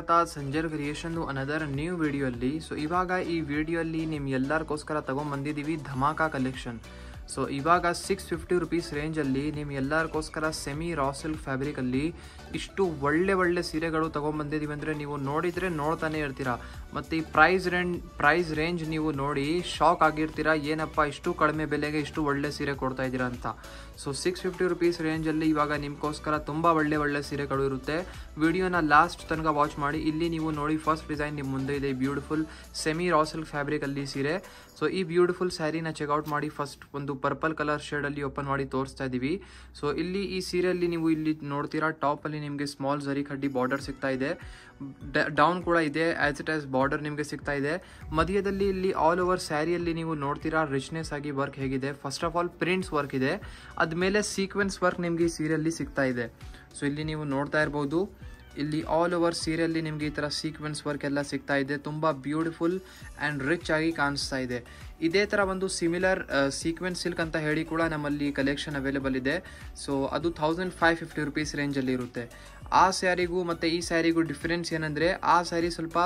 ಸ್ವಾಗತ Sanjar creation another new video ಅಲ್ಲಿ. So ಇವಾಗ ಈ ವಿಡಿಯೋ ಅಲ್ಲಿ ನಿಮ್ ಎಲ್ಲರಿಗೋಸ್ಕರ ತಗೊಂಡ್ಬಂದಿದ್ದೀವಿ ಧಮಾಕಾ ಕಲೆಕ್ಷನ್. ಸೊ ಇವಾಗ 650 ರುಪೀಸ್ ರೇಂಜಲ್ಲಿ ನಿಮ್ಮ ಎಲ್ಲರಿಗೋಸ್ಕರ ಸೆಮಿ ರಾ ಸಿಲ್ಕ್ ಫ್ಯಾಬ್ರಿಕಲ್ಲಿ ಇಷ್ಟು ಒಳ್ಳೆ ಸೀರೆಗಳು ತೊಗೊಂಬಂದಿದ್ದೀವಿ ಅಂದರೆ ನೀವು ನೋಡಿದರೆ ನೋಡ್ತಾನೆ ಇರ್ತೀರಾ. ಮತ್ತು ಈ ಪ್ರೈಸ್ ರೇಂಜ್ ನೀವು ನೋಡಿ ಶಾಕ್ ಆಗಿರ್ತೀರಾ, ಏನಪ್ಪ ಇಷ್ಟು ಕಡಿಮೆ ಬೆಲೆಗೆ ಇಷ್ಟು ಒಳ್ಳೆ ಸೀರೆ ಕೊಡ್ತಾ ಇದ್ದೀರಾ ಅಂತ. ಸೊ 650 ರುಪೀಸ್ ರೇಂಜಲ್ಲಿ ಇವಾಗ ನಿಮಗೋಸ್ಕರ ತುಂಬ ಒಳ್ಳೆ ಸೀರೆಗಳು ಇರುತ್ತೆ. ವಿಡಿಯೋನ ಲಾಸ್ಟ್ ತನಕ ವಾಚ್ ಮಾಡಿ. ಇಲ್ಲಿ ನೀವು ನೋಡಿ ಫಸ್ಟ್ ಡಿಸೈನ್ ನಿಮ್ಮ ಮುಂದೆ ಇದೆ, ಬ್ಯೂಟಿಫುಲ್ ಸೆಮಿ ರಾ ಸಿಲ್ಕ್ ಫ್ಯಾಬ್ರಿಕಲ್ಲಿ ಸೀರೆ. ಸೊ ಈ ಬ್ಯೂಟಿಫುಲ್ ಸ್ಯಾರಿನ ಚೆಕ್ಔಟ್ ಮಾಡಿ. ಫಸ್ಟ್ ಒಂದು ಪರ್ಪಲ್ ಕಲರ್ ಶೇಡಲ್ಲಿ ಓಪನ್ ಮಾಡಿ ತೋರಿಸ್ತಾ ಇದ್ದೀವಿ. ಸೊ ಇಲ್ಲಿ ಈ ಸೀರೆಯಲ್ಲಿ ನೀವು ಇಲ್ಲಿ ನೋಡ್ತೀರಾ, ಟಾಪಲ್ಲಿ ನಿಮಗೆ ಸ್ಮಾಲ್ ಜರಿ ಕಡ್ಡಿ ಬಾರ್ಡರ್ ಸಿಗ್ತಾ ಇದೆ, ಡೌನ್ ಕೂಡ ಇದೆ, ಆಸ್ ಇಟ್ ಆಸ್ ಬಾರ್ಡರ್ ನಿಮಗೆ ಸಿಗ್ತಾ ಇದೆ. ಮಧ್ಯದಲ್ಲಿ ಇಲ್ಲಿ ಆಲ್ ಓವರ್ ಸ್ಯಾರಿಯಲ್ಲಿ ನೀವು ನೋಡ್ತೀರಾ ರಿಚ್ನೆಸ್ ಆಗಿ ವರ್ಕ್ ಹೇಗಿದೆ. First of all prints work ಇದೆ, ಅದ್ಮೇಲೆ ಸೀಕ್ವೆನ್ಸ್ ವರ್ಕ್ ನಿಮಗೆ ಈ ಸೀರೆಯಲ್ಲಿ ಸಿಗ್ತಾ ಇದೆ. ಸೊ ಇಲ್ಲಿ ನೀವು ನೋಡ್ತಾ ಇರ್ಬೋದು, ಇಲ್ಲಿ ಆಲ್ ಓವರ್ ಸೀರೆಯಲ್ಲಿ ನಿಮಗೆ ಈ ಥರ ಸೀಕ್ವೆನ್ಸ್ ವರ್ಕ್ ಎಲ್ಲ ಸಿಗ್ತಾ ಇದೆ. ತುಂಬ ಬ್ಯೂಟಿಫುಲ್ ಆ್ಯಂಡ್ ರಿಚ್ ಆಗಿ ಕಾಣಿಸ್ತಾ ಇದೆ. ಇದೇ ಥರ ಒಂದು ಸಿಮಿಲರ್ ಸೀಕ್ವೆನ್ಸ್ ಸಿಲ್ಕ್ ಅಂತ ಹೇಳಿ ಕೂಡ ನಮ್ಮಲ್ಲಿ ಕಲೆಕ್ಷನ್ ಅವೈಲೇಬಲ್ ಇದೆ. ಸೊ ಅದು 1550 ರುಪೀಸ್ ರೇಂಜಲ್ಲಿ ಇರುತ್ತೆ. ಆ ಸ್ಯಾರಿಗೂ ಮತ್ತು ಈ ಸ್ಯಾರಿಗೂ ಡಿಫ್ರೆನ್ಸ್ ಏನಂದರೆ, ಆ ಸ್ಯಾರಿ ಸ್ವಲ್ಪ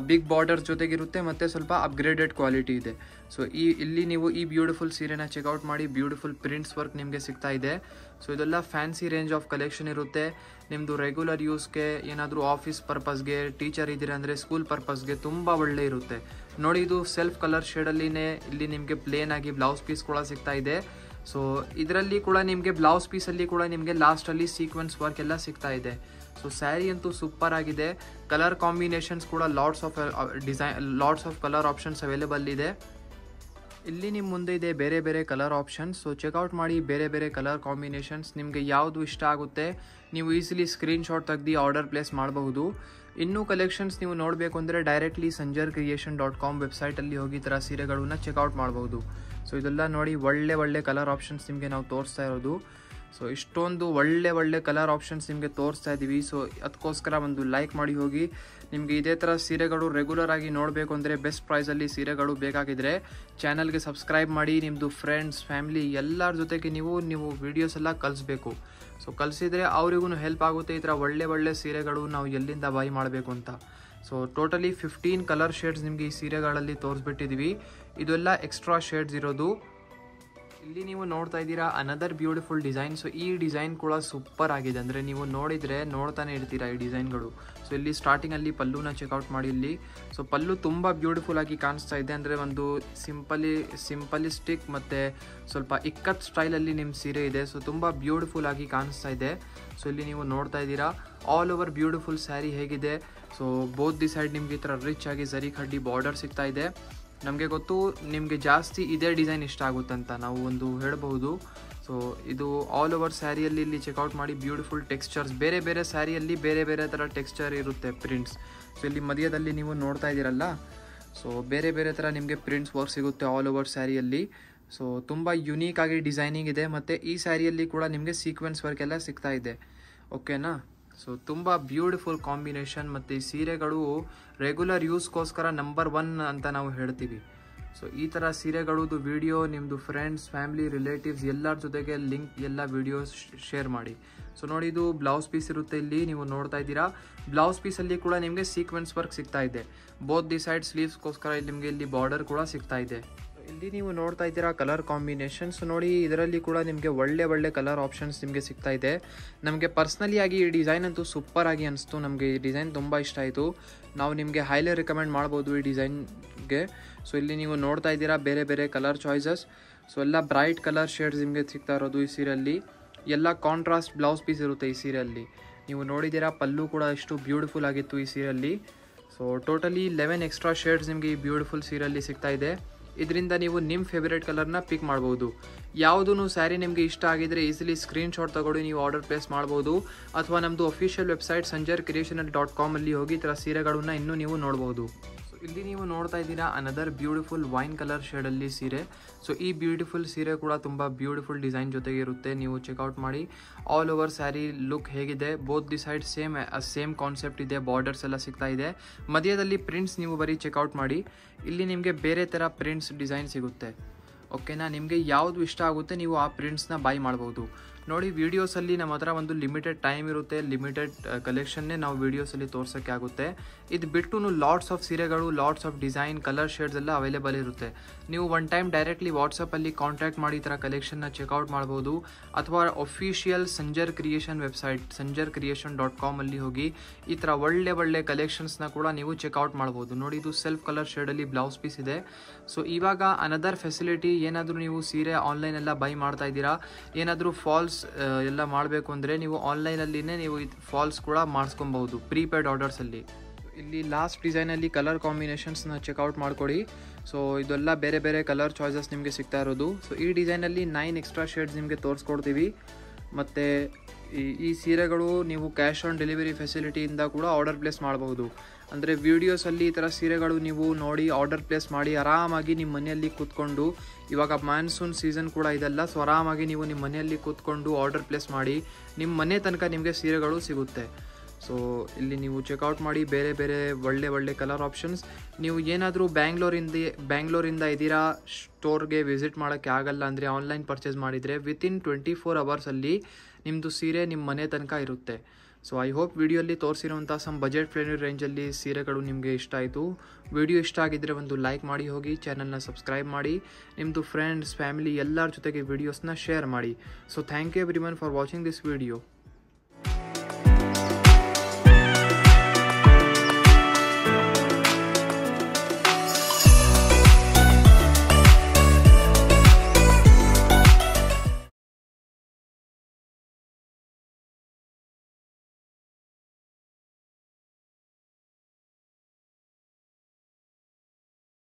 ಬಿಗ್ ಬಾರ್ಡರ್ ಜೊತೆಗಿರುತ್ತೆ ಮತ್ತು ಸ್ವಲ್ಪ ಅಪ್ಗ್ರೇಡೆಡ್ ಕ್ವಾಲಿಟಿ ಇದೆ. ಸೊ ಇಲ್ಲಿ ನೀವು ಈ ಬ್ಯೂಟಿಫುಲ್ ಸೀರೆನ ಚೆಕ್ಔಟ್ ಮಾಡಿ. ಬ್ಯೂಟಿಫುಲ್ ಪ್ರಿಂಟ್ಸ್ ವರ್ಕ್ ನಿಮಗೆ ಸಿಗ್ತಾ ಇದೆ. ಸೊ ಇದೆಲ್ಲ ಫ್ಯಾನ್ಸಿ ರೇಂಜ್ ಆಫ್ ಕಲೆಕ್ಷನ್ ಇರುತ್ತೆ. ನಿಮ್ಮದು ರೆಗ್ಯುಲರ್ ಯೂಸ್ಗೆ, ಏನಾದರೂ ಆಫೀಸ್ ಪರ್ಪಸ್ಗೆ, ಟೀಚರ್ ಇದ್ದೀರಾ ಅಂದರೆ ಸ್ಕೂಲ್ ಪರ್ಪಸ್ಗೆ ತುಂಬ ಒಳ್ಳೆ ಇರುತ್ತೆ. ನೋಡಿ, ಇದು ಸೆಲ್ಫ್ ಕಲರ್ ಶೇಡಲ್ಲಿನೇ ಇಲ್ಲಿ ನಿಮಗೆ ಪ್ಲೇನ್ ಆಗಿ ಬ್ಲೌಸ್ ಪೀಸ್ ಕೂಡ ಸಿಗ್ತಾ ಇದೆ. ಸೊ ಇದರಲ್ಲಿ ಕೂಡ ನಿಮಗೆ ಬ್ಲೌಸ್ ಪೀಸಲ್ಲಿ ಕೂಡ ನಿಮಗೆ ಲಾಸ್ಟಲ್ಲಿ ಸೀಕ್ವೆನ್ಸ್ ವರ್ಕ್ ಎಲ್ಲ ಸಿಗ್ತಾ ಇದೆ. ಸೊ ಸ್ಯಾರಿ ಅಂತೂ ಸೂಪರ್ ಆಗಿದೆ. ಕಲರ್ ಕಾಂಬಿನೇಷನ್ಸ್ ಕೂಡ lots of colour options available ಇದೆ. ಇಲ್ಲಿ ನಿಮ್ಮ ಮುಂದೆ ಇದೆ ಬೇರೆ ಕಲರ್ ಆಪ್ಷನ್ಸ್. ಸೊ ಚೆಕ್ಔಟ್ ಮಾಡಿ ಬೇರೆ ಕಲರ್ ಕಾಂಬಿನೇಷನ್ಸ್. ನಿಮಗೆ ಯಾವುದು ಇಷ್ಟ ಆಗುತ್ತೆ ನೀವು ಈಸಿಲಿ ಸ್ಕ್ರೀನ್ಶಾಟ್ ತೆಗೆದು ಆರ್ಡರ್ ಪ್ಲೇಸ್ ಮಾಡಬಹುದು. ಇನ್ನೂ ಕಲೆಕ್ಷನ್ಸ್ ನೀವು ನೋಡಬೇಕು ಅಂದರೆ ಡೈರೆಕ್ಟ್ಲಿ sanjarcreation.com ವೆಬ್ಸೈಟಲ್ಲಿ ಹೋಗಿ ಈ ಥರ ಸೀರೆಗಳನ್ನ ಚೆಕ್ಔಟ್ ಮಾಡ್ಬೋದು. ಸೊ ಇದೆಲ್ಲ ನೋಡಿ ಒಳ್ಳೆ ಕಲರ್ ಆಪ್ಷನ್ಸ್ ನಿಮಗೆ ನಾವು ತೋರಿಸ್ತಾ ಇರೋದು. ಸೊ ಇಷ್ಟೊಂದು ಒಳ್ಳೆ ಕಲರ್ ಆಪ್ಷನ್ಸ್ ನಿಮಗೆ ತೋರಿಸ್ತಾ ಇದ್ದೀವಿ. ಸೊ ಅದಕ್ಕೋಸ್ಕರ ಒಂದು ಲೈಕ್ ಮಾಡಿ ಹೋಗಿ. ನಿಮಗೆ ಇದೇ ಥರ ಸೀರೆಗಳು ರೆಗ್ಯುಲರ್ ಆಗಿ ನೋಡಬೇಕು ಅಂದರೆ, ಬೆಸ್ಟ್ ಪ್ರೈಸಲ್ಲಿ ಸೀರೆಗಳು ಬೇಕಾಗಿದ್ದರೆ ಚಾನಲ್ಗೆ ಸಬ್ಸ್ಕ್ರೈಬ್ ಮಾಡಿ. ನಿಮ್ಮದು ಫ್ರೆಂಡ್ಸ್, ಫ್ಯಾಮಿಲಿ ಎಲ್ಲರ ಜೊತೆಗೆ ನೀವು ವೀಡಿಯೋಸ್ ಎಲ್ಲ ಕಳಿಸ್ಬೇಕು. ಸೊ ಕಳಿಸಿದರೆ ಅವರಿಗೂ ಹೆಲ್ಪ್ ಆಗುತ್ತೆ. ಈ ಥರ ಒಳ್ಳೆ ಸೀರೆಗಳು ನಾವು ಎಲ್ಲಿಂದ ಬೈ ಮಾಡಬೇಕು ಅಂತ. ಸೊ ಟೋಟಲಿ 15 ಕಲರ್ ಶೇಡ್ಸ್ ನಿಮಗೆ ಈ ಸೀರೆಗಳಲ್ಲಿ ತೋರಿಸ್ಬಿಟ್ಟಿದ್ದೀವಿ. ಇದೆಲ್ಲ ಎಕ್ಸ್ಟ್ರಾ ಶೇಡ್ಸ್ ಇರೋದು. ಇಲ್ಲಿ ನೀವು ನೋಡ್ತಾ ಇದ್ದೀರಾ ಅನದರ್ ಬ್ಯೂಟಿಫುಲ್ ಡಿಸೈನ್. ಸೊ ಈ ಡಿಸೈನ್ ಕೂಡ ಸೂಪರ್ ಆಗಿದೆ, ಅಂದರೆ ನೀವು ನೋಡಿದರೆ ನೋಡ್ತಾನೆ ಇರ್ತೀರಾ ಈ ಡಿಸೈನ್ಗಳು. ಸೊ ಇಲ್ಲಿ ಸ್ಟಾರ್ಟಿಂಗಲ್ಲಿ ಪಲ್ಲುನ ಚೆಕ್ಔಟ್ ಮಾಡಿ. ಇಲ್ಲಿ ಸೊ ಪಲ್ಲು ತುಂಬ ಬ್ಯೂಟಿಫುಲ್ ಆಗಿ ಕಾಣಿಸ್ತಾ ಇದೆ, ಅಂದರೆ ಒಂದು ಸಿಂಪಲಿಸ್ಟಿಕ್ ಮತ್ತು ಸ್ವಲ್ಪ ಇಕ್ಕತ್ ಸ್ಟೈಲಲ್ಲಿ ನಿಮ್ಮ ಸೀರೆ ಇದೆ. ಸೊ ತುಂಬ ಬ್ಯೂಟಿಫುಲ್ ಆಗಿ ಕಾಣಿಸ್ತಾ ಇದೆ. ಸೊ ಇಲ್ಲಿ ನೀವು ನೋಡ್ತಾ ಇದ್ದೀರಾ ಆಲ್ ಓವರ್ ಬ್ಯೂಟಿಫುಲ್ ಸ್ಯಾರಿ ಹೇಗಿದೆ. ಸೊ ಬೋತ್ ದಿ ಸೈಡ್ ನಿಮಗೆ ಈ ಥರ ರಿಚ್ ಆಗಿ ಜರಿ ಕಡ್ಡಿ ಬಾರ್ಡರ್ ಸಿಗ್ತಾ ಇದೆ. ನಮಗೆ ಗೊತ್ತು ನಿಮಗೆ ಜಾಸ್ತಿ ಇದೇ ಡಿಸೈನ್ ಇಷ್ಟ ಆಗುತ್ತಂತ ನಾವು ಒಂದು ಹೇಳಬಹುದು. ಸೊ ಇದು ಆಲ್ ಓವರ್ ಸ್ಯಾರಿಯಲ್ಲಿ ಇಲ್ಲಿ ಚೆಕ್ಔಟ್ ಮಾಡಿ. ಬ್ಯೂಟಿಫುಲ್ ಟೆಕ್ಸ್ಚರ್ಸ್, ಬೇರೆ ಸ್ಯಾರಿಯಲ್ಲಿ ಬೇರೆ ಥರ ಟೆಕ್ಸ್ಚರ್ ಇರುತ್ತೆ, ಪ್ರಿಂಟ್ಸ್. ಸೊ ಇಲ್ಲಿ ಮಧ್ಯದಲ್ಲಿ ನೀವು ನೋಡ್ತಾ ಇದ್ದೀರಲ್ಲ, ಸೊ ಬೇರೆ ಥರ ನಿಮಗೆ ಪ್ರಿಂಟ್ಸ್ ವರ್ಕ್ ಸಿಗುತ್ತೆ ಆಲ್ ಓವರ್ ಸ್ಯಾರಿಯಲ್ಲಿ. ಸೊ ತುಂಬ ಯುನೀಕ್ ಆಗಿ ಡಿಸೈನಿಂಗ್ ಇದೆ. ಮತ್ತು ಈ ಸ್ಯಾರಿಯಲ್ಲಿ ಕೂಡ ನಿಮಗೆ ಸೀಕ್ವೆನ್ಸ್ ವರ್ಕ್ ಎಲ್ಲ ಸಿಗ್ತಾ ಇದೆ. ಓಕೆನಾ? ಸೊ ತುಂಬ ಬ್ಯೂಟಿಫುಲ್ ಕಾಂಬಿನೇಷನ್. ಮತ್ತು ಈ ಸೀರೆಗಳು ರೆಗ್ಯುಲರ್ ಯೂಸ್ಗೋಸ್ಕರ ನಂಬರ್ 1 ಅಂತ ನಾವು ಹೇಳ್ತೀವಿ. ಸೊ ಈ ಥರ ಸೀರೆಗಳದ್ದು ವಿಡಿಯೋ ನಿಮ್ಮದು ಫ್ರೆಂಡ್ಸ್, ಫ್ಯಾಮಿಲಿ, ರಿಲೇಟಿವ್ಸ್ ಎಲ್ಲರ ಜೊತೆಗೆ ಲಿಂಕ್ ಎಲ್ಲ ವಿಡಿಯೋಸ್ ಶೇರ್ ಮಾಡಿ. ಸೊ ನೋಡಿ, ಇದು ಬ್ಲೌಸ್ ಪೀಸ್ ಇರುತ್ತೆ. ಇಲ್ಲಿ ನೀವು ನೋಡ್ತಾ ಇದ್ದೀರಾ ಬ್ಲೌಸ್ ಪೀಸಲ್ಲಿ ಕೂಡ ನಿಮಗೆ ಸೀಕ್ವೆನ್ಸ್ ವರ್ಕ್ ಸಿಗ್ತಾ ಇದೆ. ಬೋತ್ ದಿ ಸೈಡ್ ಸ್ಲೀವ್ಸ್ಗೋಸ್ಕರ ನಿಮಗೆ ಇಲ್ಲಿ ಬಾರ್ಡರ್ ಕೂಡ ಸಿಗ್ತಾ ಇದೆ. ಇಲ್ಲಿ ನೀವು ನೋಡ್ತಾ ಇದ್ದೀರಾ ಕಲರ್ ಕಾಂಬಿನೇಷನ್ಸ್. ನೋಡಿ, ಇದರಲ್ಲಿ ಕೂಡ ನಿಮಗೆ ಒಳ್ಳೆ ಕಲರ್ ಆಪ್ಷನ್ಸ್ ನಿಮಗೆ ಸಿಗ್ತಾ ಇದೆ. ನಮಗೆ ಪರ್ಸ್ನಲಿ ಆಗಿ ಈ ಡಿಸೈನ್ ಅಂತೂ ಸೂಪರ್ ಆಗಿ ಅನಿಸ್ತು. ನಮಗೆ ಈ ಡಿಸೈನ್ ತುಂಬ ಇಷ್ಟ ಆಯಿತು. ನಾವು ನಿಮಗೆ ಹೈಲಿ ರಿಕಮೆಂಡ್ ಮಾಡ್ಬೋದು ಈ ಡಿಸೈನ್ಗೆ. ಸೊ ಇಲ್ಲಿ ನೀವು ನೋಡ್ತಾ ಇದ್ದೀರಾ ಬೇರೆ ಕಲರ್ ಚಾಯ್ಸಸ್. ಸೊ ಎಲ್ಲ ಬ್ರೈಟ್ ಕಲರ್ ಶೇಡ್ಸ್ ನಿಮಗೆ ಸಿಗ್ತಾ ಇರೋದು ಈ ಸೀರೆಯಲ್ಲಿ. ಎಲ್ಲ ಕಾಂಟ್ರಾಸ್ಟ್ ಬ್ಲೌಸ್ ಪೀಸ್ ಇರುತ್ತೆ ಈ ಸೀರೆಯಲ್ಲಿ. ನೀವು ನೋಡಿದ್ದೀರಾ ಪಲ್ಲು ಕೂಡ ಎಷ್ಟು ಬ್ಯೂಟಿಫುಲ್ ಆಗಿತ್ತು ಈ ಸೀರೆಯಲ್ಲಿ. ಸೊ ಟೋಟಲಿ 11 ಎಕ್ಸ್ಟ್ರಾ ಶೇಡ್ಸ್ ನಿಮಗೆ ಈ ಬ್ಯೂಟಿಫುಲ್ ಸೀರೆಯಲ್ಲಿ ಸಿಗ್ತಾ ಇದೆ. ಇದರಿಂದ ನೀವು ನಿಮ್ಮ ಫೇವ್ರೇಟ್ ಕಲರ್ನ ಪಿಕ್ ಮಾಡ್ಬೋದು. ಯಾವುದೂ ಸ್ಯಾರಿ ನಿಮಗೆ ಇಷ್ಟ ಆಗಿದ್ರೆ ಈಸಿಲಿ ಸ್ಕ್ರೀನ್ಶಾಟ್ ತಗೊಳ್ಳಿ ನೀವು ಆರ್ಡರ್ ಪ್ಲೇಸ್ ಮಾಡ್ಬೋದು. ಅಥವಾ ನಮ್ಮದು ಅಫಿಷಿಯಲ್ ವೆಬ್ಸೈಟ್ sanjarcreation.com ಅಲ್ಲಿ ಹೋಗಿ ಈ ಥರ ಸೀರೆಗಳನ್ನ ಇನ್ನೂ ನೀವು ನೋಡ್ಬೋದು. ಸೊ ಇಲ್ಲಿ ನೀವು ನೋಡ್ತಾ ಇದ್ದೀರಾ ಅನದರ್ ಬ್ಯೂಟಿಫುಲ್ ವೈನ್ ಕಲರ್ ಶೇಡಲ್ಲಿ ಸೀರೆ. ಸೊ ಈ ಬ್ಯೂಟಿಫುಲ್ ಸೀರೆ ಕೂಡ ತುಂಬ ಬ್ಯೂಟಿಫುಲ್ ಡಿಸೈನ್ ಜೊತೆಗೆ ಇರುತ್ತೆ. ನೀವು ಚೆಕ್ಔಟ್ ಮಾಡಿ ಆಲ್ ಓವರ್ ಸ್ಯಾರಿ ಲುಕ್ ಹೇಗಿದೆ. Both the side same concept ಇದೆ, ಬಾರ್ಡರ್ಸ್ ಎಲ್ಲ ಸಿಗ್ತಾ ಇದೆ. ಮಧ್ಯದಲ್ಲಿ ಪ್ರಿಂಟ್ಸ್ ನೀವು ಬರೀ ಚೆಕ್ಔಟ್ ಮಾಡಿ. ಇಲ್ಲಿ ನಿಮಗೆ ಬೇರೆ ಥರ ಪ್ರಿಂಟ್ಸ್ ಡಿಸೈನ್ ಸಿಗುತ್ತೆ. ಓಕೆನಾ? ನಿಮಗೆ ಯಾವುದು ಇಷ್ಟ ಆಗುತ್ತೆ ನೀವು ಆ ಪ್ರಿಂಟ್ಸ್ನ ಬೈ ಮಾಡ್ಬೋದು. ನೋಡಿ ವೀಡಿಯೋಸಲ್ಲಿ ನಮ್ಮ ಹತ್ರ ಒಂದು ಲಿಮಿಟೆಡ್ ಟೈಮ್ ಇರುತ್ತೆ, ಲಿಮಿಟೆಡ್ ಕಲೆಕ್ಷನ್ನೇ ನಾವು ವೀಡಿಯೋಸಲ್ಲಿ ತೋರ್ಸೋಕ್ಕೆ ಆಗುತ್ತೆ. ಇದು ಬಿಟ್ಟು ಲಾಟ್ಸ್ ಆಫ್ ಸೀರೆಗಳು, lots of design, colour shades ಎಲ್ಲ ಅವೈಲೇಬಲ್ ಇರುತ್ತೆ. ನೀವು ಒನ್ ಟೈಮ್ ಡೈರೆಕ್ಟ್ಲಿ ವಾಟ್ಸಪ್ಪಲ್ಲಿ ಕಾಂಟ್ಯಾಕ್ಟ್ ಮಾಡಿ ಈ ಥರ ಕಲೆಕ್ಷನ್ನ ಚೆಕ್ಔಟ್ ಮಾಡ್ಬೋದು. ಅಥವಾ official Sanjar creation website sanjarcreation.com ಅಲ್ಲಿ ಹೋಗಿ ಈ ಥರ ಒಳ್ಳೆ ಕಲೆಕ್ಷನ್ಸ್ನ ಕೂಡ ನೀವು ಚೆಕ್ಔಟ್ ಮಾಡ್ಬೋದು. ನೋಡಿ ಇದು ಸೆಲ್ಫ್ ಕಲರ್ ಶೇಡಲ್ಲಿ ಬ್ಲೌಸ್ ಪೀಸ್ ಇದೆ. ಸೊ ಇವಾಗ ಅನದರ್ ಫೆಸಿಲಿಟಿ, ಏನಾದರೂ ನೀವು ಸೀರೆ ಆನ್ಲೈನ್ ಎಲ್ಲ ಬೈ ಮಾಡ್ತಾ ಇದ್ದೀರಾ, ಏನಾದರೂ ಫಾಲ್ಸ್ ಎಲ್ಲ ಮಾಡಬೇಕು ಅಂದರೆ ನೀವು ಆನ್ಲೈನಲ್ಲಿನೇ ನೀವು ಫಾಲ್ಸ್ ಕೂಡ ಮಾಡಿಸ್ಕೊಬಹುದು ಪ್ರೀಪೇಯ್ಡ್ ಆರ್ಡರ್ಸಲ್ಲಿ. ಇಲ್ಲಿ ಲಾಸ್ಟ್ ಡಿಸೈನಲ್ಲಿ ಕಲರ್ ಕಾಂಬಿನೇಷನ್ಸ್ನ ಚೆಕ್ಔಟ್ ಮಾಡ್ಕೊಳ್ಳಿ. ಸೊ ಇದೆಲ್ಲ ಬೇರೆ ಬೇರೆ ಕಲರ್ ಚಾಯ್ಸಸ್ ನಿಮಗೆ ಸಿಗ್ತಾ ಇರೋದು. ಸೊ ಈ ಡಿಸೈನಲ್ಲಿ 9 ಎಕ್ಸ್ಟ್ರಾ ಶೇಡ್ಸ್ ನಿಮಗೆ ತೋರಿಸ್ಕೊಡ್ತೀವಿ. ಮತ್ತು ಈ ಸೀರೆಗಳು ನೀವು ಕ್ಯಾಶ್ ಆನ್ ಡೆಲಿವರಿ ಫೆಸಿಲಿಟಿಯಿಂದ ಕೂಡ ಆರ್ಡರ್ ಪ್ಲೇಸ್ ಮಾಡಬಹುದು. ಅಂದರೆ ವೀಡಿಯೋಸಲ್ಲಿ ಈ ಥರ ಸೀರೆಗಳು ನೀವು ನೋಡಿ ಆರ್ಡರ್ ಪ್ಲೇಸ್ ಮಾಡಿ ಆರಾಮಾಗಿ ನಿಮ್ಮ ಮನೆಯಲ್ಲಿ ಕೂತ್ಕೊಂಡು, ಇವಾಗ ಮಾನ್ಸೂನ್ ಸೀಸನ್ ಕೂಡ ಇದೆಲ್ಲ, ಸೊ ಆರಾಮಾಗಿ ನೀವು ನಿಮ್ಮ ಮನೆಯಲ್ಲಿ ಕೂತ್ಕೊಂಡು ಆರ್ಡರ್ ಪ್ಲೇಸ್ ಮಾಡಿ ನಿಮ್ಮ ಮನೆ ತನಕ ನಿಮಗೆ ಸೀರೆಗಳು ಸಿಗುತ್ತೆ. ಸೊ ಇಲ್ಲಿ ನೀವು ಚೆಕ್ಔಟ್ ಮಾಡಿ ಬೇರೆ ಬೇರೆ ಒಳ್ಳೆ ಕಲರ್ ಆಪ್ಷನ್ಸ್. ನೀವು ಏನಾದರೂ ಬ್ಯಾಂಗ್ಳೂರಿಂದ ಇದ್ದೀರಾ, ಸ್ಟೋರ್ಗೆ ವಿಸಿಟ್ ಮಾಡೋಕ್ಕೆ ಆಗಲ್ಲ ಅಂದರೆ ಆನ್ಲೈನ್ ಪರ್ಚೇಸ್ ಮಾಡಿದರೆ ವಿತಿನ್ 24 ಅವರ್ಸಲ್ಲಿ ನಿಮ್ಮದು ಸೀರೆ ನಿಮ್ಮ ಮನೆ ತನಕ ಇರುತ್ತೆ. ಸೊ ಐ ಹೋಪ್ ವಿಡಿಯೋಲ್ಲಿ ತೋರಿಸಿರುವಂಥ ಸಮ್ ಬಜೆಟ್ ಫ್ರೆಂಡ್ಲಿ ರೇಂಜಲ್ಲಿ ಸೀರೆಗಳು ನಿಮಗೆ ಇಷ್ಟ ಆಯಿತು. ವಿಡಿಯೋ ಇಷ್ಟ ಆಗಿದ್ದರೆ ಒಂದು ಲೈಕ್ ಮಾಡಿ ಹೋಗಿ, ಚಾನಲ್ನ ಸಬ್ಸ್ಕ್ರೈಬ್ ಮಾಡಿ, ನಿಮ್ಮದು ಫ್ರೆಂಡ್ಸ್, ಫ್ಯಾಮಿಲಿ ಎಲ್ಲರ ಜೊತೆಗೆ ವಿಡಿಯೋಸ್ನ ಶೇರ್ ಮಾಡಿ. So thank you everyone for watching this video.